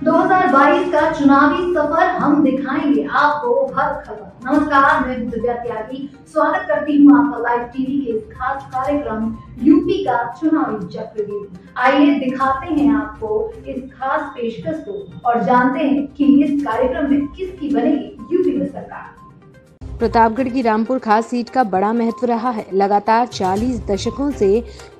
2022 का चुनावी सफर हम दिखाएंगे आपको हर खबर। नमस्कार, मैं दिव्या त्यागी स्वागत करती हूँ आपका लाइव टीवी के इस खास कार्यक्रम यूपी का चुनावी चक्रव्यूह। आइए दिखाते हैं आपको इस खास पेशकश को और जानते हैं कि इस कार्यक्रम में किसकी बनेगी यूपी में सरकार। प्रतापगढ़ की रामपुर खास सीट का बड़ा महत्व रहा है। लगातार 40 दशकों से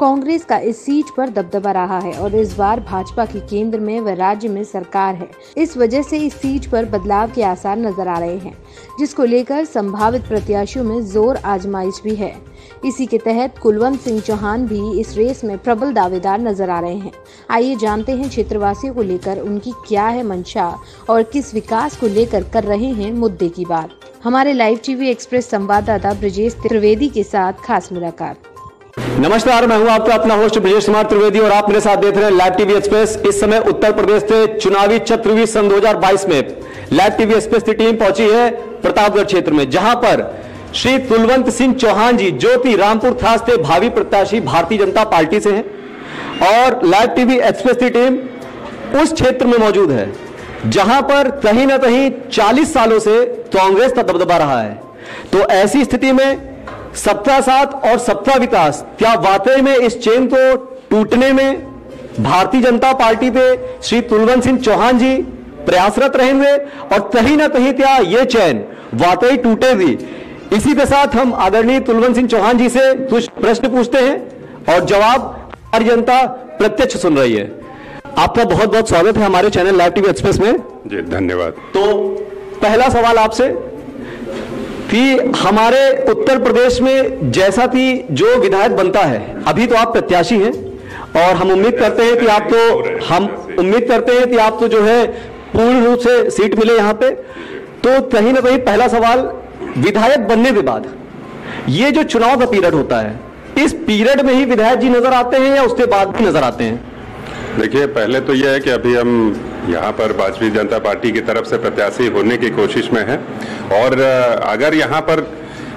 कांग्रेस का इस सीट पर दबदबा रहा है और इस बार भाजपा की केंद्र में व राज्य में सरकार है। इस वजह से इस सीट पर बदलाव के आसार नजर आ रहे हैं, जिसको लेकर संभावित प्रत्याशियों में जोर आजमाइश भी है। इसी के तहत कुलवंत सिंह चौहान भी इस रेस में प्रबल दावेदार नजर आ रहे हैं। आइए जानते हैं क्षेत्रवासियों को लेकर उनकी क्या है मंशा और किस विकास को लेकर कर रहे हैं मुद्दे की बात। हमारे लाइव टीवी एक्सप्रेस संवाददाता ब्रजेश त्रिवेदी के साथ खास मुलाकात। नमस्कार, मैं हूं आपका अपना होस्ट ब्रजेश कुमार त्रिवेदी और आप मेरे साथ देख रहे हैं लाइव टीवी एक्सप्रेस। इस समय उत्तर प्रदेश से चुनावी चक्रव्यूह सन 2022 में लाइव टीवी एक्सप्रेस की टीम पहुंची है प्रतापगढ़ क्षेत्र में, जहां पर श्री कुलवंत सिंह चौहान जी जो कि रामपुर खास से भावी प्रत्याशी भारतीय जनता पार्टी से हैं, और लाइव टीवी एक्सप्रेस की टीम उस क्षेत्र में मौजूद है जहां पर कहीं ना कहीं 40 सालों से कांग्रेस का दबदबा रहा है। तो ऐसी स्थिति में सबका साथ और सबका विकास, क्या वाकई में इस चेन को टूटने में भारतीय जनता पार्टी पे श्री कुलवंत सिंह चौहान जी प्रयासरत रहेंगे और कहीं ना कहीं क्या ये चैन वाकई टूटेगी? इसी के साथ हम आदरणीय कुलवंत सिंह चौहान जी से कुछ प्रश्न पूछते हैं और जवाब हमारी जनता प्रत्यक्ष सुन रही है। आपका बहुत बहुत स्वागत है हमारे चैनल लाइव टीवी एक्सप्रेस में। जी धन्यवाद। तो पहला सवाल आपसे कि हमारे उत्तर प्रदेश में जैसा कि जो विधायक बनता है, अभी तो आप प्रत्याशी हैं और हम उम्मीद करते हैं कि आपको जो है पूर्ण रूप से सीट मिले यहाँ पे। तो कहीं ना कहीं पहला सवाल, विधायक बनने के बाद ये जो चुनाव का पीरियड होता है, इस पीरियड में ही विधायक जी नजर आते हैं या उसके बाद भी नजर आते हैं? देखिए, पहले तो यह है कि अभी हम यहाँ पर भारतीय जनता पार्टी की तरफ से प्रत्याशी होने की कोशिश में हैं और अगर यहाँ पर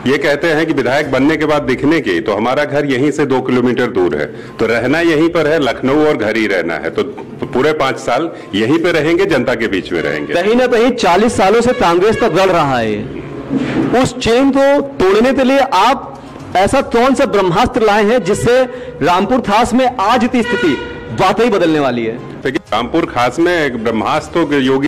ये कहते हैं कि विधायक बनने के बाद दिखने की, तो हमारा घर यहीं से 2 किलोमीटर दूर है, तो रहना यहीं पर है, लखनऊ और घर ही रहना है, तो पूरे 5 साल यहीं पे रहेंगे, जनता के बीच में रहेंगे। कहीं ना कहीं 40 सालों से कांग्रेस का गढ़ रहा है, उस चेन को तोड़ने के लिए आप ऐसा कौन सा ब्रह्मास्त्र लाए हैं जिससे रामपुर खास में आज की स्थिति वाकई बदलने वाली है? देखिए, रामपुर खास में एक ब्रह्मास्त्र तो योगी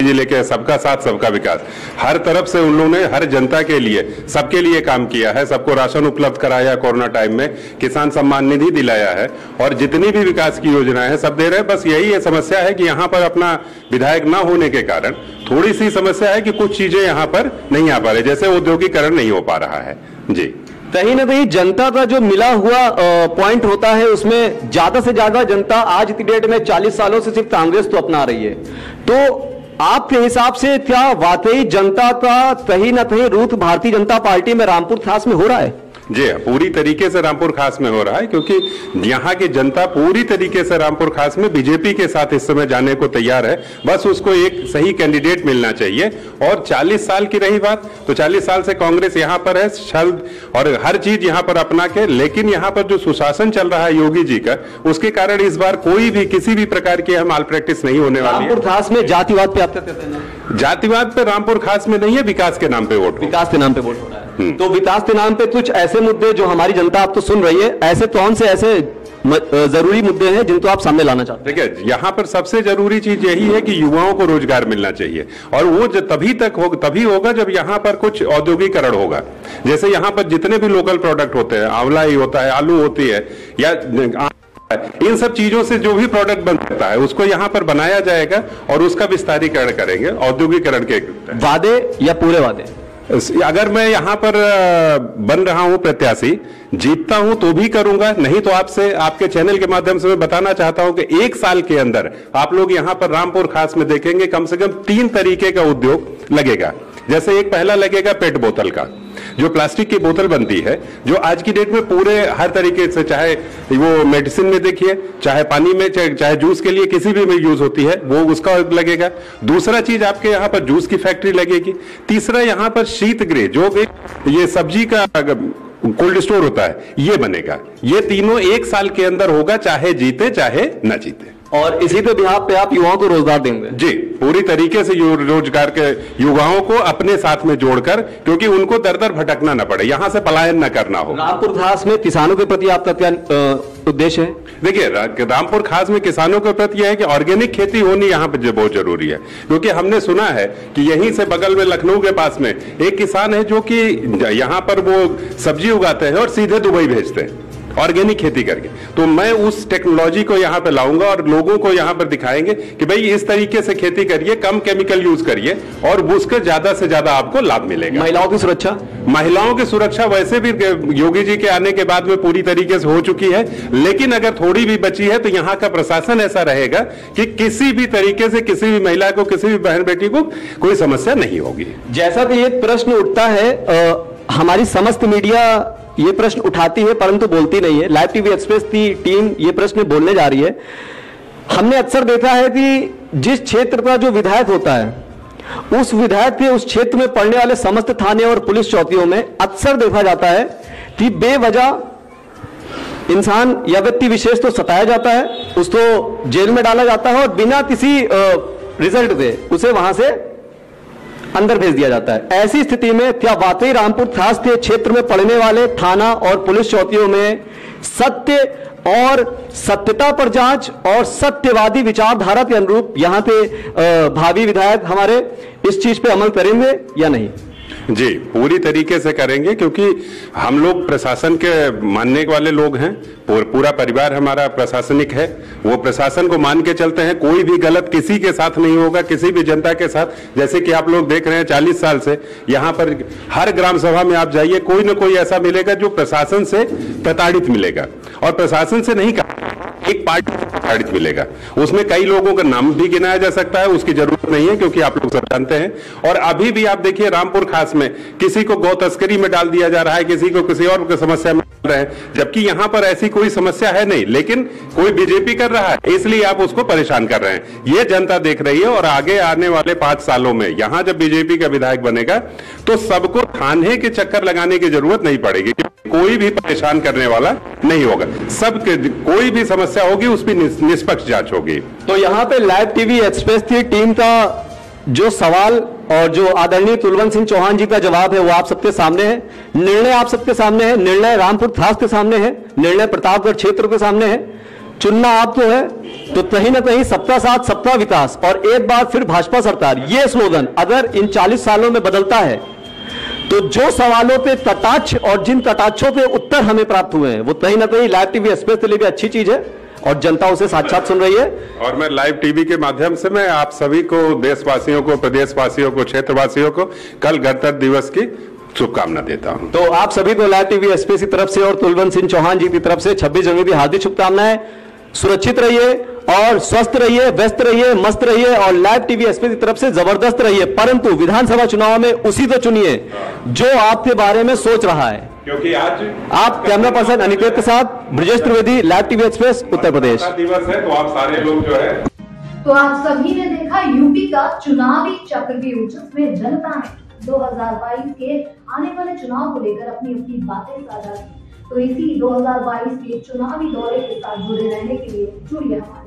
जी लेके सबका साथ सबका विकास, हर तरफ से उन लोगों ने हर जनता के लिए, सबके लिए काम किया है। सबको राशन उपलब्ध कराया, कोरोना टाइम में किसान सम्मान निधि दिलाया है और जितनी भी विकास की योजनाएं हैं सब दे रहे हैं। बस यही समस्या है कि यहाँ पर अपना विधायक ना होने के कारण थोड़ी सी समस्या है कि कुछ चीजें यहाँ पर नहीं आ पा रही, जैसे औद्योगिकरण नहीं हो पा रहा है। जी, कहीं ना कहीं जनता का जो मिला हुआ पॉइंट होता है, उसमें ज्यादा से ज्यादा जनता आज की डेट में 40 सालों से सिर्फ कांग्रेस तो अपना रही है। तो आपके हिसाब से क्या वाकई जनता का कहीं ना कहीं रूट भारतीय जनता पार्टी में रामपुर खास में हो रहा है? जी, पूरी तरीके से रामपुर खास में हो रहा है, क्योंकि यहाँ की जनता पूरी तरीके से रामपुर खास में बीजेपी के साथ इस समय जाने को तैयार है। बस उसको एक सही कैंडिडेट मिलना चाहिए। और 40 साल की रही बात, तो 40 साल से कांग्रेस यहाँ पर है, छल और हर चीज यहाँ पर अपना के, लेकिन यहाँ पर जो सुशासन चल रहा है योगी जी का, उसके कारण इस बार कोई भी किसी भी प्रकार की माल प्रैक्टिस नहीं होने वाली है। रामपुर खास में जातिवाद पे आपका कहते हैं? जातिवाद पे रामपुर खास में नहीं है, विकास के नाम पे वोट, विकास के नाम पे वोट हो रहा है। तो विकास के नाम पे कुछ ऐसे मुद्दे जो हमारी जनता आप तो सुन रही है, ऐसे कौन से ऐसे जरूरी मुद्दे हैं जिनको आप सामने लाना चाहते हैं? देखिए, यहाँ पर सबसे जरूरी चीज यही है कि युवाओं को रोजगार मिलना चाहिए और वो तभी होगा जब यहाँ पर कुछ औद्योगिकरण होगा। जैसे यहाँ पर जितने भी लोकल प्रोडक्ट होते हैं, आंवला ही होता है, आलू होती है, या इन सब चीजों से जो भी प्रोडक्ट बन सकता है उसको यहाँ पर बनाया जाएगा और उसका विस्तारीकरण करेंगे औद्योगिकरण के। वादे या पूरे वादे? अगर मैं यहाँ पर बन रहा हूँ प्रत्याशी, जीतता हूँ तो भी करूंगा, नहीं तो आपसे आपके चैनल के माध्यम से मैं बताना चाहता हूँ कि 1 साल के अंदर आप लोग यहाँ पर रामपुर खास में देखेंगे कम से कम 3 तरीके का उद्योग लगेगा। जैसे एक पहला लगेगा पेट बोतल का, जो प्लास्टिक की बोतल बनती है, जो आज की डेट में पूरे हर तरीके से, चाहे वो मेडिसिन में देखिए, चाहे पानी में, चाहे जूस के लिए किसी भी में यूज होती है, वो उसका लगेगा। दूसरा चीज आपके यहाँ पर जूस की फैक्ट्री लगेगी। तीसरा यहाँ पर शीत गृह, जो ये सब्जी का कोल्ड स्टोर होता है, ये बनेगा। ये तीनों 1 साल के अंदर होगा, चाहे जीते चाहे न जीते। और इसी पे बिहाफ पे आप युवाओं को रोजगार देंगे? जी, पूरी तरीके से रोजगार के युवाओं को अपने साथ में जोड़कर, क्योंकि उनको दर दर भटकना न पड़े, यहां से पलायन न करना हो। रामपुर खास में किसानों के प्रति आपका क्या उद्देश्य है? देखिए, रामपुर खास में किसानों के प्रति यह है कि ऑर्गेनिक खेती होनी यहाँ पे बहुत जरूरी है, क्योंकि हमने सुना है कि यहीं से बगल में लखनऊ के पास में एक किसान है जो कि यहाँ पर वो सब्जी उगाते हैं और सीधे दुबई भेजते हैं ऑर्गेनिक खेती करके। तो मैं उस टेक्नोलॉजी को यहाँ पे लाऊंगा और लोगों को यहाँ पर दिखाएंगे कि भाई इस तरीके से खेती करिए, कम केमिकल यूज करिए और उसके ज्यादा से ज्यादा आपको लाभ मिलेगा। महिलाओं की सुरक्षा? महिलाओं की सुरक्षा वैसे भी योगी जी के आने के बाद में पूरी तरीके से हो चुकी है, लेकिन अगर थोड़ी भी बची है तो यहाँ का प्रशासन ऐसा रहेगा कि किसी भी तरीके से किसी भी महिला को, किसी भी बहन बेटी को कोई समस्या नहीं होगी। जैसा कि एक प्रश्न उठता है, हमारी समस्त मीडिया ये प्रश्न उठाती है परंतु बोलती नहीं है, लाइव टीवी एक्सप्रेस की टीम ये प्रश्न बोलने जा रही है। हमने अक्सर देखा है कि जिस क्षेत्र का जो विधायक होता है उस विधायक के उस क्षेत्र में पड़ने वाले समस्त थाने और पुलिस चौकियों में अक्सर देखा जाता है कि बेवजह इंसान या व्यक्ति विशेष तो सताया जाता है, उसको जेल में डाला जाता है और बिना किसी रिजल्ट दे उसे वहां से अंदर भेज दिया जाता है। ऐसी स्थिति में क्या वाकई रामपुर खास के क्षेत्र में पड़ने वाले थाना और पुलिस चौकियों में सत्य और सत्यता पर जांच और सत्यवादी विचारधारा के अनुरूप यहां पे भावी विधायक हमारे इस चीज पे अमल करेंगे या नहीं? जी, पूरी तरीके से करेंगे, क्योंकि हम लोग प्रशासन के मानने वाले लोग हैं। पूरा परिवार हमारा प्रशासनिक है, वो प्रशासन को मान के चलते हैं। कोई भी गलत किसी के साथ नहीं होगा, किसी भी जनता के साथ। जैसे कि आप लोग देख रहे हैं 40 साल से यहाँ पर हर ग्राम सभा में आप जाइए, कोई ना कोई ऐसा मिलेगा जो प्रशासन से प्रताड़ित मिलेगा, और प्रशासन से नहीं कहा, एक पार्टी से प्रताड़ित मिलेगा। उसमें कई लोगों का नाम भी गिनाया जा सकता है, उसकी जरूरत नहीं है क्योंकि आप लोग सब जानते हैं। और अभी भी आप देखिए रामपुर खास में किसी को गौ तस्करी में डाल दिया जा रहा है, किसी को किसी और समस्या में डाल रहे हैं, जबकि यहाँ पर ऐसी कोई समस्या है नहीं, लेकिन कोई बीजेपी कर रहा है, इसलिए आप उसको परेशान कर रहे हैं। ये जनता देख रही है। और आगे आने वाले 5 सालों में यहाँ जब बीजेपी का विधायक बनेगा तो सबको थाने के चक्कर लगाने की जरूरत नहीं पड़ेगी, कोई भी परेशान करने वाला नहीं होगा। सबके कोई भी समस्या होगी उस पर निष्पक्ष जांच होगी। तो यहाँ पे लाइव टीवी एक्सप्रेस की टीम का जो सवाल और जो आदरणीय तुलवंत सिंह चौहान जी का जवाब है वो आप सबके सामने है। निर्णय आप सबके सामने है, निर्णय रामपुर खास के सामने है, निर्णय प्रतापगढ़ क्षेत्र के सामने है। चुनना आपको है तो कहीं ना कहीं सबका साथ सबका विकास और एक बार फिर भाजपा सरकार, ये स्लोगन अगर इन 40 सालों में बदलता है तो जो सवालों पे कटाक्ष और जिन कटाक्षों के उत्तर हमें प्राप्त हुए हैं वो कहीं ना कहीं लाइव टीवी एक्सप्रेस के लिए भी अच्छी चीज है और जनता उसे साक्षात सुन रही है। और मैं लाइव टीवी के माध्यम से मैं आप सभी को, देशवासियों को, प्रदेशवासियों को, क्षेत्रवासियों को कल गणतंत्र दिवस की शुभकामना देता हूं। तो आप सभी को लाइव टीवी एक्सप्रेस की तरफ से और तुलवंत सिंह चौहान जी की तरफ से 26 जनवरी की हार्दिक शुभकामनाएं। सुरक्षित रहिए और स्वस्थ रहिए, व्यस्त रहिए, मस्त रहिए और लाइव टीवी एक्सप्रेस की तरफ से जबरदस्त रहिए, परंतु विधानसभा चुनाव में उसी को चुनिए जो आपके बारे में सोच रहा है। क्योंकि आज आप कैमरा पर्सन अनिकेत के साथ Brajesh Trivedi, live TV express, Uttar Pradesh. दिवस है तो आप सारे लोग जो है, तो आप सभी ने देखा यूपी का चुनावी चक्रव्यूह, जिसमें जनता ने 2022 के आने वाले चुनाव को लेकर अपनी अपनी बातें साझा की। तो इसी 2022 के चुनावी दौरे के साथ जुड़े रहने के लिए जुड़िए हमारे